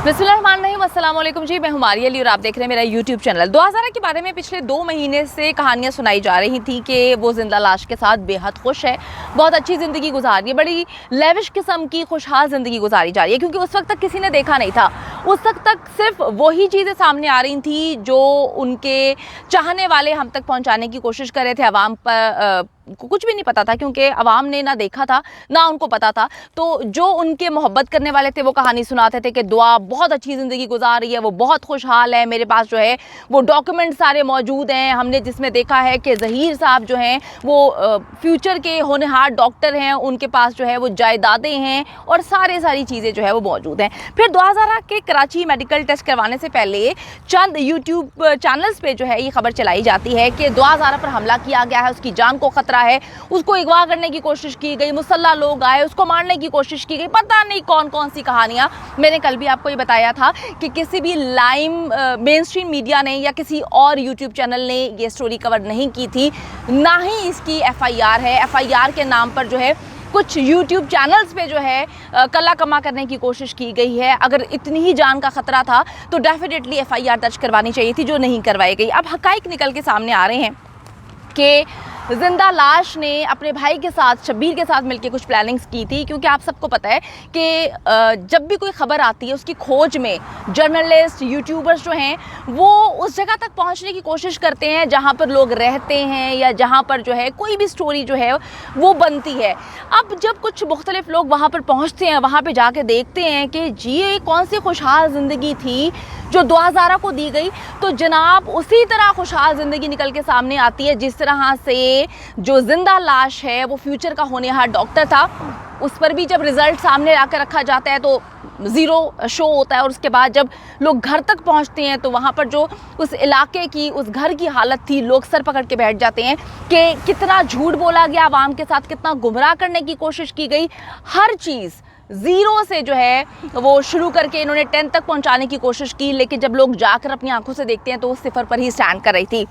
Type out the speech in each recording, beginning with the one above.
बिस्मिल्लाहिर्रहमानिर्रहीम, अस्सलाम वालेकुम जी। मैं हूं मारिया अली और आप देख रहे हैं मेरा यूट्यूब चैनल। 2000 के बारे में पिछले 2 महीने से कहानियां सुनाई जा रही थी कि वो जिंदा लाश के साथ बेहद खुश है, बहुत अच्छी ज़िंदगी गुजार रही है, बड़ी लेविश किस्म की खुशहाल ज़िंदगी गुजारी जा रही है। क्योंकि उस वक्त तक किसी ने देखा नहीं था, उस वक्त तक सिर्फ वही चीज़ें सामने आ रही थी जो उनके चाहने वाले हम तक पहुँचाने की कोशिश कर रहे थे। आवाम पर कुछ भी नहीं पता था, क्योंकि अवाम ने ना देखा था ना उनको पता था। तो जो उनके मोहब्बत करने वाले थे वो कहानी सुनाते थे कि दुआ बहुत अच्छी ज़िंदगी गुजार रही है, वो बहुत खुशहाल है, मेरे पास जो है वो डॉक्यूमेंट सारे मौजूद हैं, हमने जिसमें देखा है कि ज़हीर साहब जो हैं वो फ्यूचर के होनहार डॉक्टर हैं, उनके पास जो है वो जायदादें हैं और सारी चीज़ें जो है वो मौजूद हैं। फिर 2000 के कराची मेडिकल टेस्ट करवाने से पहले चंद यूट्यूब चैनल्स पे जो है ये खबर चलाई जाती है कि 2000 पर हमला किया गया है, उसकी जान को खतरा है, उसको अगवा करने की कोशिश की गई, मुसल्ला लोग आए, उसको मारने की कोशिश की गई, पता नहीं कौन कौन सी कहानियां। मैंने कल भी आपको ये बताया था कि किसी भी मेन स्ट्रीम मीडिया ने या किसी और यूट्यूब चैनल ने ये स्टोरी कवर नहीं की थी, ना ही इसकी FIR है। FIR के नाम पर जो है कुछ यूट्यूब चैनल्स पे जो है कला कमा करने की कोशिश की गई है। अगर इतनी ही जान का ख़तरा था तो डेफिनेटली FIR दर्ज करवानी चाहिए थी, जो नहीं करवाई गई। अब हक़ाइक़ निकल के सामने आ रहे हैं कि जिंदा लाश ने अपने भाई के साथ, शब्बीर के साथ मिलकर कुछ प्लानिंग्स की थी। क्योंकि आप सबको पता है कि जब भी कोई ख़बर आती है उसकी खोज में जर्नलिस्ट, यूट्यूबर्स जो हैं वो उस जगह तक पहुंचने की कोशिश करते हैं जहां पर लोग रहते हैं या जहां पर जो है कोई भी स्टोरी जो है वो बनती है। अब जब कुछ मुख्तलिफ लोग वहाँ पर पहुँचते हैं, वहाँ पर जाके देखते हैं कि जी ये कौन सी खुशहाल ज़िंदगी थी जो 2000 को दी गई, तो जनाब उसी तरह खुशहाल ज़िंदगी निकल के सामने आती है जिस तरह से जो जिंदा लाश है वो फ्यूचर का होनहार डॉक्टर था। उस पर भी जब रिज़ल्ट सामने आकर रखा जाता है तो 0 शो होता है, और उसके बाद जब लोग घर तक पहुंचते हैं तो वहाँ पर जो उस इलाके की, उस घर की हालत थी, लोग सर पकड़ के बैठ जाते हैं कि कितना झूठ बोला गया आवाम के साथ, कितना गुमराह करने की कोशिश की गई। हर चीज़ 0 से जो है वो शुरू करके इन्होंने 10 तक पहुंचाने की कोशिश की, लेकिन जब लोग जाकर अपनी आंखों से देखते हैं तो वो 0 पर ही स्टैंड कर रही थी।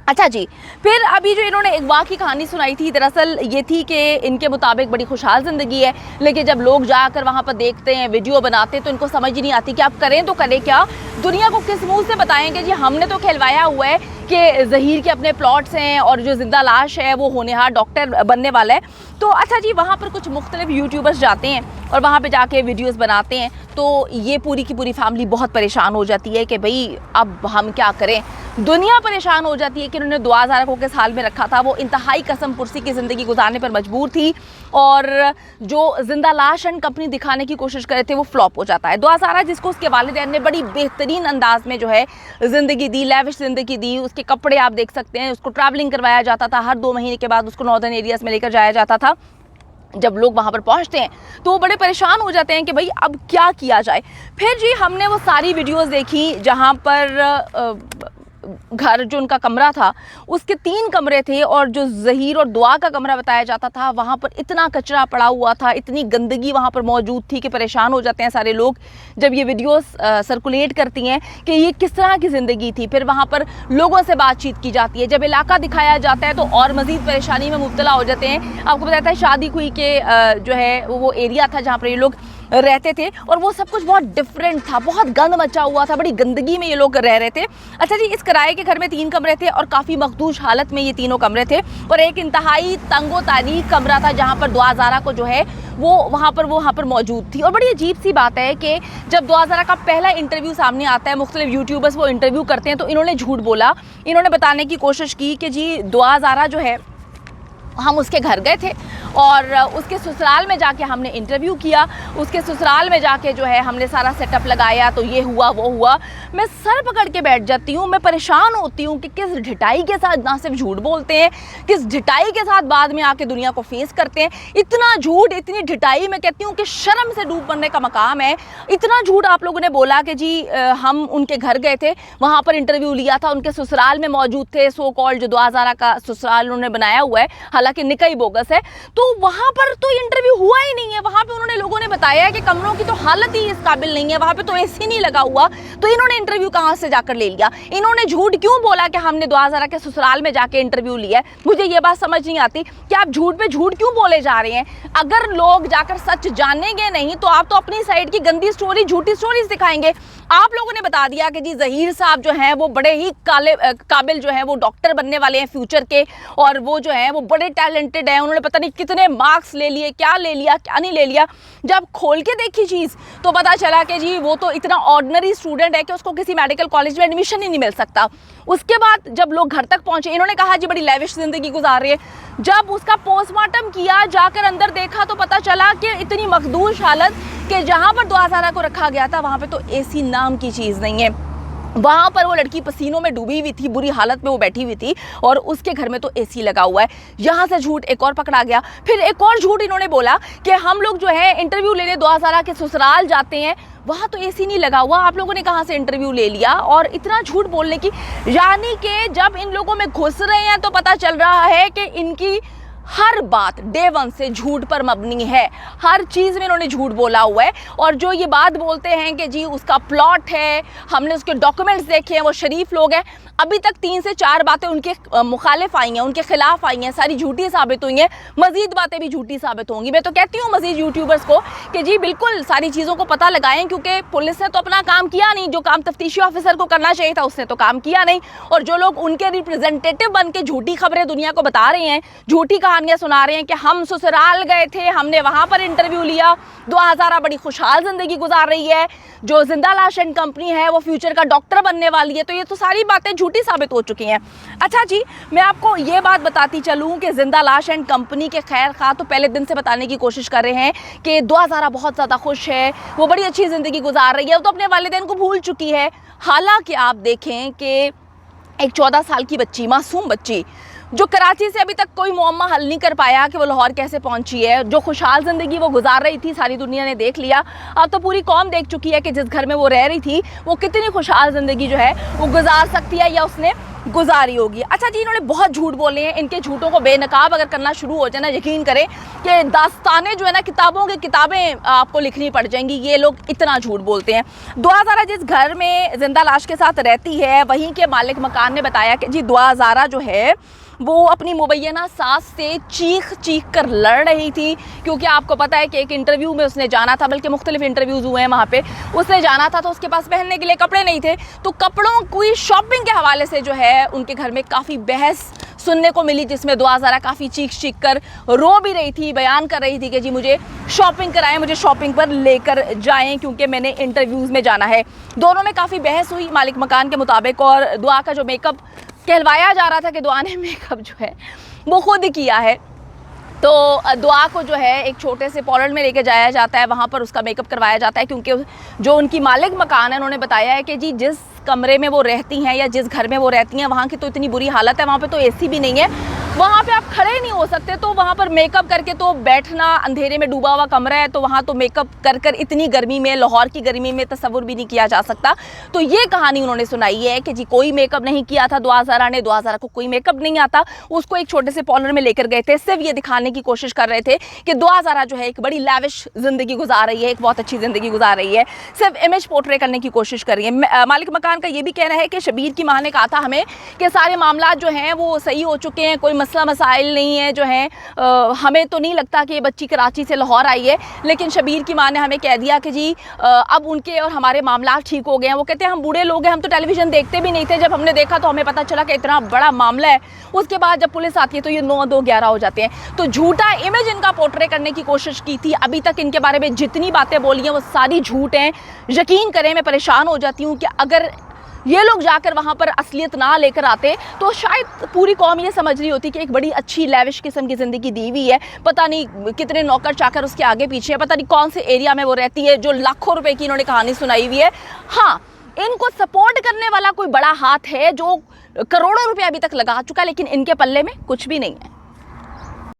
अच्छा जी, फिर अभी जो इन्होंने अगवा की कहानी सुनाई थी, दरअसल ये थी कि इनके मुताबिक बड़ी खुशहाल ज़िंदगी है, लेकिन जब लोग जाकर वहाँ पर देखते हैं, वीडियो बनाते हैं, तो इनको समझ ही नहीं आती कि आप करें तो करें क्या, दुनिया को किस मुंह से बताएंगे जी हमने तो खिलवाया हुआ है कि ज़हीर के अपने प्लॉट्स हैं और जो जिंदा लाश है वो होनहार डॉक्टर बनने वाला है। तो अच्छा जी, वहाँ पर कुछ मुख्तलिफ यूट्यूबर्स जाते हैं और वहाँ पे जाके वीडियोस बनाते हैं, तो ये पूरी की पूरी फैमिली बहुत परेशान हो जाती है कि भाई अब हम क्या करें। दुनिया परेशान हो जाती है कि उन्होंने 2000 को किस हाल में रखा था, वो इंतहाई कसम पुरसी की ज़िंदगी गुजारने पर मजबूर थी, और जो जिंदा लाश एंड कंपनी दिखाने की कोशिश करे थे वो फ्लॉप हो जाता है। 2000 जिसको उसके वालिदैन ने बड़ी बेहतरीन अंदाज में जो है ज़िंदगी दी, लेविश ज़िंदगी दी, उसके कपड़े आप देख सकते हैं, उसको ट्रैवलिंग करवाया जाता था, हर 2 महीने के बाद उसको नॉर्दर्न एरियाज़ में लेकर जाया जाता था। जब लोग वहाँ पर पहुँचते हैं तो वो बड़े परेशान हो जाते हैं कि भाई अब क्या किया जाए। फिर जी हमने वो सारी वीडियोस देखी जहाँ पर घर जो उनका कमरा था उसके 3 कमरे थे, और जो ज़हीर और दुआ का कमरा बताया जाता था वहाँ पर इतना कचरा पड़ा हुआ था, इतनी गंदगी वहाँ पर मौजूद थी कि परेशान हो जाते हैं सारे लोग जब ये वीडियोस सर्कुलेट करती हैं कि ये किस तरह की ज़िंदगी थी। फिर वहाँ पर लोगों से बातचीत की जाती है, जब इलाका दिखाया जाता है तो और मज़ीद परेशानी में मुब्तला हो जाते हैं। आपको बताया था शादी हुई के जो है वो एरिया था जहाँ पर ये लोग रहते थे, और वो सब कुछ बहुत डिफरेंट था, बहुत गंद मचा हुआ था, बड़ी गंदगी में ये लोग रह रहे थे। अच्छा जी, इस किराए के घर में 3 कमरे थे और काफ़ी मखदूश हालत में ये तीनों कमरे थे, और एक इंतहाई तंगो तारीख कमरा था जहाँ पर 2000 को जो है वो वहाँ पर मौजूद थी। और बड़ी अजीब सी बात है कि जब 2000 का पहला इंटरव्यू सामने आता है, मुख्तलिफ यूट्यूबर्स वो इंटरव्यू करते हैं, तो इन्होंने झूठ बोला। इन्होंने बताने की कोशिश की कि जी 2000 जो है हम उसके घर गए थे और उसके ससुराल में जाके हमने इंटरव्यू किया, उसके ससुराल में जाके जो है हमने सारा सेटअप लगाया, तो ये हुआ वो हुआ। मैं सर पकड़ के बैठ जाती हूँ, मैं परेशान होती हूँ कि किस ढिठाई के साथ ना सिर्फ झूठ बोलते हैं, किस ढिठाई के साथ बाद में आके दुनिया को फेस करते हैं। इतना झूठ, इतनी ढिठाई, मैं कहती हूँ कि शर्म से डूब मरने का मकाम है। इतना झूठ आप लोगों ने बोला कि जी हम उनके घर गए थे, वहाँ पर इंटरव्यू लिया था, उनके ससुराल में मौजूद थे, सो कॉल्ड जो 2000 का ससुराल उन्होंने बनाया हुआ है, हालांकि निकाई बोगस है। تو वहाँ पर तो इंटरव्यू हुआ ही नहीं है। वहाँ पे उन्होंने लोगों ने बताया कि कमरों की तो हालत ही इस काबिल नहीं है, वहाँ पे तो एसी नहीं लगा हुआ, तो इन्होंने इंटरव्यू कहाँ से जाकर ले लिया? इन्होंने झूठ क्यों बोला कि हमने द्वाजारा के ससुराल में जाके इंटरव्यू लिया है? मुझे ये बात समझ नहीं आती कि आप झूठ पे झूठ क्यों बोले जा रहे हैं। अगर लोग जाकर सच जानेंगे नहीं तो आप तो अपनी साइड की गंदी स्टोरी, झूठी स्टोरीज दिखाएंगे। आप लोगों ने बता दिया कि जी ज़हीर साहब जो हैं वो बड़े ही काबिल जो हैं वो डॉक्टर बनने वाले हैं फ्यूचर के, और वो जो हैं वो बड़े टैलेंटेड हैं, उन्होंने पता नहीं कितने मार्क्स ले लिए, क्या ले लिया क्या नहीं ले लिया। जब खोल के देखी चीज़ तो पता चला कि जी वो तो इतना ऑर्डिनरी स्टूडेंट है कि उसको किसी मेडिकल कॉलेज में एडमिशन ही नहीं मिल सकता। उसके बाद जब लोग घर तक पहुंचे, इन्होंने कहा जी बड़ी लैविश ज़िंदगी गुजार रही है। जब उसका पोस्टमार्टम किया, जाकर अंदर देखा तो पता चला कि इतनी मखदूश हालत कि जहाँ पर द्वाजारा को रखा गया था वहाँ पे तो एसी नाम की चीज़ नहीं है। वहाँ पर वो लड़की पसीनों में डूबी हुई थी, बुरी हालत में वो बैठी हुई थी, और उसके घर में तो एसी लगा हुआ है। यहाँ से झूठ एक और पकड़ा गया। फिर एक और झूठ इन्होंने बोला कि हम लोग जो है इंटरव्यू लेने द्वाजारा के ससुराल जाते हैं, वहाँ तो एसी नहीं लगा हुआ। आप लोगों ने कहाँ से इंटरव्यू ले लिया? और इतना झूठ बोलने की, यानी कि जब इन लोगों में घुस रहे हैं तो पता चल रहा है कि इनकी हर बात डे वन से झूठ पर मबनी है। हर चीज़ में इन्होंने झूठ बोला हुआ है। और जो ये बात बोलते हैं कि जी उसका प्लॉट है, हमने उसके डॉक्यूमेंट्स देखे हैं, वो शरीफ लोग हैं, अभी तक 3 से 4 बातें उनके मुखालिफ आई हैं, उनके खिलाफ आई हैं, सारी झूठी साबित हुई हैं। मज़ीद बातें भी झूठी साबित होंगी। मैं तो कहती हूँ मज़ीद यूट्यूबर्स को कि जी बिल्कुल सारी चीज़ों को पता लगाएं, क्योंकि पुलिस ने तो अपना काम किया नहीं, जो काम तफ्तीशी ऑफिसर को करना चाहिए था उसने तो काम किया नहीं। और जो लोग उनके रिप्रेजेंटेटिव बन के झूठी खबरें दुनिया को बता रहे हैं, झूठी कहानियाँ सुना रहे हैं कि हम ससुराल गए थे, हमने वहाँ पर इंटरव्यू लिया, द्वाजारा बड़ी खुशहाल ज़िंदगी गुजार रही है, जो जिंदा लाश एंड कंपनी है वो फ्यूचर का डॉक्टर बनने वाली है, तो ये तो सारी बातें झूठी साबित हो चुकी हैं। अच्छा जी, मैं आपको ये बात बताती चलूँ कि जिंदा लाश एंड कंपनी के खैर खा तो पहले दिन से बताने की कोशिश कर रहे हैं कि द्वाजारा बहुत ज़्यादा खुश है, वो बड़ी अच्छी ज़िंदगी गुजार रही है, वो तो अपने वालिदैन को भूल चुकी है। हालांकि आप देखें कि एक 14 साल की बच्ची, मासूम बच्ची, जो कराची से अभी तक कोई मुअम्मा हल नहीं कर पाया कि वो लाहौर कैसे पहुंची है, जो खुशहाल ज़िंदगी वो गुजार रही थी, सारी दुनिया ने देख लिया। अब तो पूरी कौम देख चुकी है कि जिस घर में वो रह रही थी वो कितनी खुशहाल ज़िंदगी जो है वो गुजार सकती है या उसने गुजारी होगी। अच्छा जी, इन्होंने बहुत झूठ बोले हैं। इनके झूठों को बेनकाब अगर करना शुरू हो जाए ना, यकीन करें कि दास्तानें जो है ना, किताबों की किताबें आपको लिखनी पड़ जाएंगी। ये लोग इतना झूठ बोलते हैं। द्वाजारा जिस घर में जिंदा लाश के साथ रहती है, वहीं के मालिक मकान ने बताया कि जी द्वाजारा जो है वो अपनी मुबैना सास से चीख चीख कर लड़ रही थी, क्योंकि आपको पता है कि एक इंटरव्यू में उसने जाना था, बल्कि मुख्तलिफ इंटरव्यूज़ हुए हैं वहाँ पे, उसने जाना था तो उसके पास पहनने के लिए कपड़े नहीं थे, तो कपड़ों की शॉपिंग के हवाले से जो है उनके घर में काफ़ी बहस सुनने को मिली, जिसमें द्वाजारा काफ़ी चीख कर रो भी रही थी, बयान कर रही थी कि जी मुझे शॉपिंग कराएं, मुझे शॉपिंग पर लेकर जाएं क्योंकि मैंने इंटरव्यूज़ में जाना है। दोनों में काफ़ी बहस हुई मालिक मकान के मुताबिक, और दुआ का जो मेकअप कहलवाया जा रहा था कि दुआ ने मेकअप जो है वो खुद किया है, तो दुआ को जो है एक छोटे से पॉलर में लेके जाया जाता है, वहाँ पर उसका मेकअप करवाया जाता है, क्योंकि जो उनकी मालिक मकान है उन्होंने बताया है कि जी जिस कमरे में वो रहती हैं या जिस घर में वो रहती हैं वहाँ की तो इतनी बुरी हालत है, वहाँ पे तो एसी भी नहीं है, वहाँ पे आप खड़े नहीं हो सकते, तो वहाँ पर मेकअप करके तो बैठना, अंधेरे में डूबा हुआ कमरा है तो वहाँ तो मेकअप कर कर इतनी गर्मी में, लाहौर की गर्मी में तसव्वुर भी नहीं किया जा सकता। तो ये कहानी उन्होंने सुनाई है कि जी कोई मेकअप नहीं किया था द्वाजारा ने, द्वाजारा को कोई मेकअप नहीं आता, उसको एक छोटे से पॉलर में लेकर गए थे, सिर्फ ये दिखाने की कोशिश कर रहे थे कि द्वाजारा जो है एक बड़ी लैविश ज़िंदगी गुजार रही है, एक बहुत अच्छी ज़िंदगी गुजार रही है, सिर्फ इमेज पोर्ट्रे करने की कोशिश कर रही है। मालिक मकान का ये भी कहना है कि शबीर की माँ ने कहा था हमें कि सारे मामला जो हैं वो सही हो चुके हैं, कोई मसला मसाइल नहीं है जो है, हमें तो नहीं लगता कि ये बच्ची कराची से लाहौर आई है, लेकिन शबीर की माँ ने हमें कह दिया कि जी अब उनके और हमारे मामला ठीक हो गए हैं। वो कहते हैं हम बूढ़े लोग हैं, हम तो टेलीविज़न देखते भी नहीं थे, जब हमने देखा तो हमें पता चला कि इतना बड़ा मामला है, उसके बाद जब पुलिस आती है तो ये 9-2-11 हो जाते हैं। तो झूठा इमेज इनका पोर्ट्रे करने की कोशिश की थी। अभी तक इनके बारे में जितनी बातें बोली हैं वो सारी झूठ हैं। यकीन करें मैं परेशान हो जाती हूँ कि अगर ये लोग जाकर वहाँ पर असलियत ना लेकर आते तो शायद पूरी कौम ये समझ रही होती कि एक बड़ी अच्छी लैविश किस्म की ज़िंदगी दी हुई है, पता नहीं कितने नौकर चाकर उसके आगे पीछे है, पता नहीं कौन से एरिया में वो रहती है, जो लाखों रुपए की इन्होंने कहानी सुनाई हुई है। हाँ, इनको सपोर्ट करने वाला कोई बड़ा हाथ है जो करोड़ों रुपए अभी तक लगा चुका है, लेकिन इनके पल्ले में कुछ भी नहीं है।